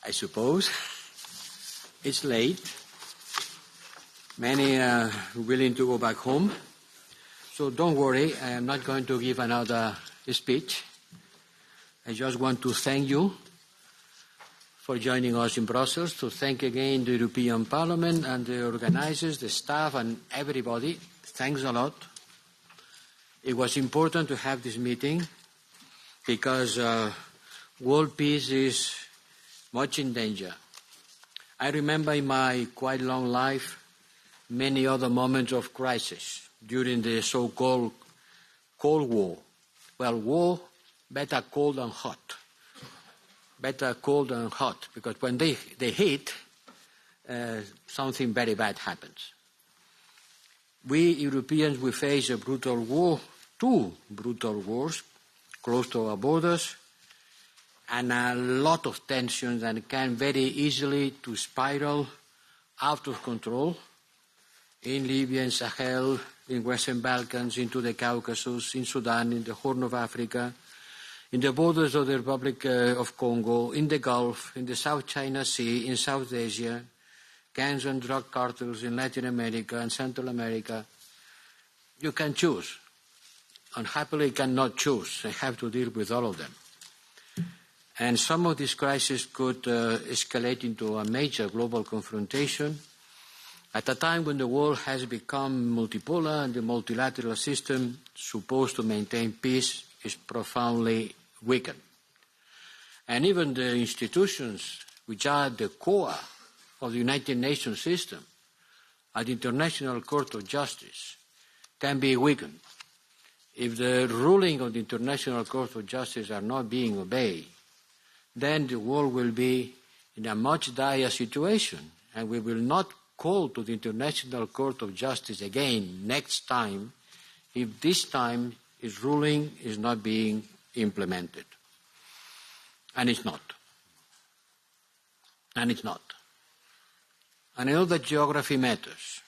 I suppose. It's late. Many are willing to go back home. So don't worry, I am not going to give another speech. I just want to thank you for joining us in Brussels, to thank again the European Parliament and the organizers, the staff and everybody. Thanks a lot. It was important to have this meeting because world peace is much in danger. I remember in my quite long life many other moments of crisis during the so-called Cold War. Well, war, better cold than hot. Better cold than hot, because when they hit, something very bad happens. We Europeans, we face a brutal war, two brutal wars, close to our borders, and a lot of tensions, and it can very easily to spiral out of control in Libya, in Sahel, in Western Balkans, into the Caucasus, in Sudan, in the Horn of Africa, in the borders of the Republic of Congo, in the Gulf, in the South China Sea, in South Asia, gangs and drug cartels in Latin America and Central America. You can choose. Unhappily, you cannot choose. You have to deal with all of them. And some of these crises could escalate into a major global confrontation at a time when the world has become multipolar and the multilateral system supposed to maintain peace is profoundly weakened. And even the institutions which are the core of the United Nations system, at the International Court of Justice, can be weakened. If the ruling of the International Court of Justice are not being obeyed, then the world will be in a much dire situation, and we will not call to the International Court of Justice again next time if this time its ruling is not being implemented. And it's not. And it's not. And I know that geography matters.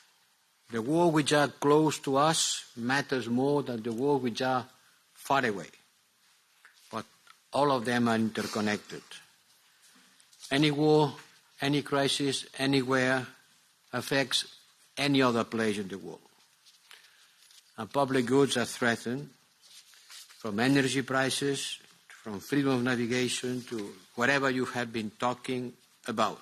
The wars which are close to us matters more than the wars which are far away. But all of them are interconnected. Any war, any crisis, anywhere affects any other place in the world. And public goods are threatened, from energy prices, from freedom of navigation to whatever you have been talking about.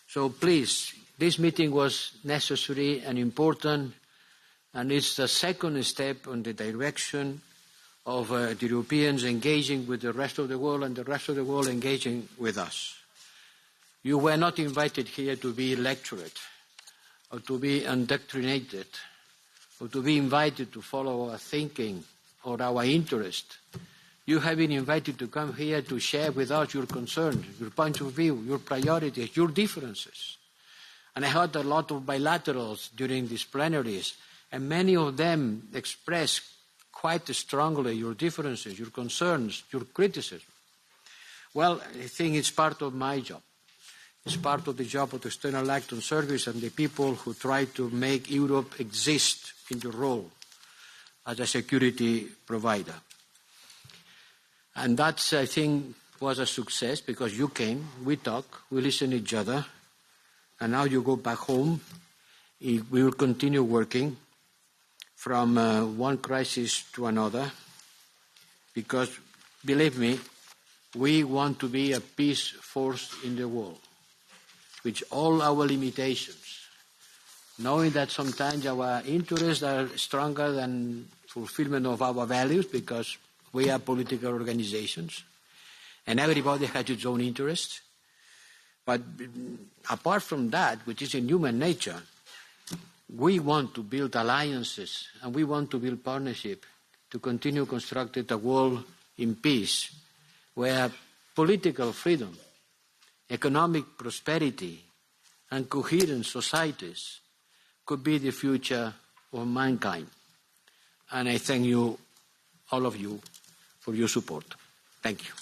So please, this meeting was necessary and important, and it's the second step on the direction of the Europeans engaging with the rest of the world and the rest of the world engaging with us. You were not invited here to be lectured or to be indoctrinated or to be invited to follow our thinking or our interest. You have been invited to come here to share with us your concerns, your point of view, your priorities, your differences. And I heard a lot of bilaterals during these plenaries, and many of them expressed quite strongly your differences, your concerns, your criticism. Well, I think it's part of my job. It's part of the job of the External Action Service and the people who try to make Europe exist in the role as a security provider. And that, I think, was a success because you came, we talked, we listened to each other, and now you go back home. We will continue working from one crisis to another because, believe me, we want to be a peace force in the world, with all our limitations, knowing that sometimes our interests are stronger than fulfillment of our values because we are political organizations and everybody has its own interest. But apart from that, which is in human nature, we want to build alliances and we want to build partnership to continue constructing a world in peace where political freedom, economic prosperity and coherent societies could be the future of mankind. And I thank you, all of you, for your support. Thank you.